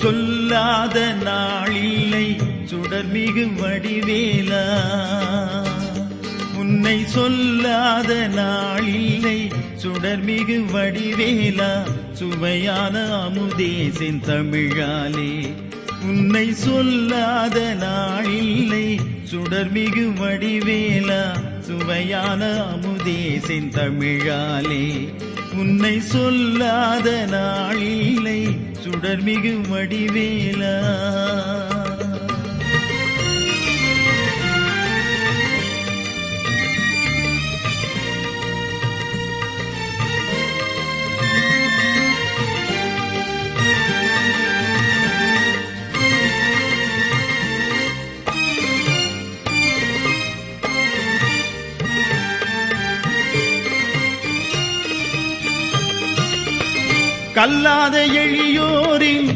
சொல்லாத நாளில்லை சுடர்மிகு வடிவேலா, உன்னை சொல்லாத நாளில்லை சுடர்மிகு வடிவேலா, சுவையான அமுதே செந்தமிழாலே. உன்னை சொல்லாத நாளில்லை சுடர்மிகு வடிவேலா, சுவையான அமுதே செந்தமிழாலே. உன்னை சொல்லாத நாளில்லை சுடர்மிகு வடிவேலா. கல்லாத எளியோரின்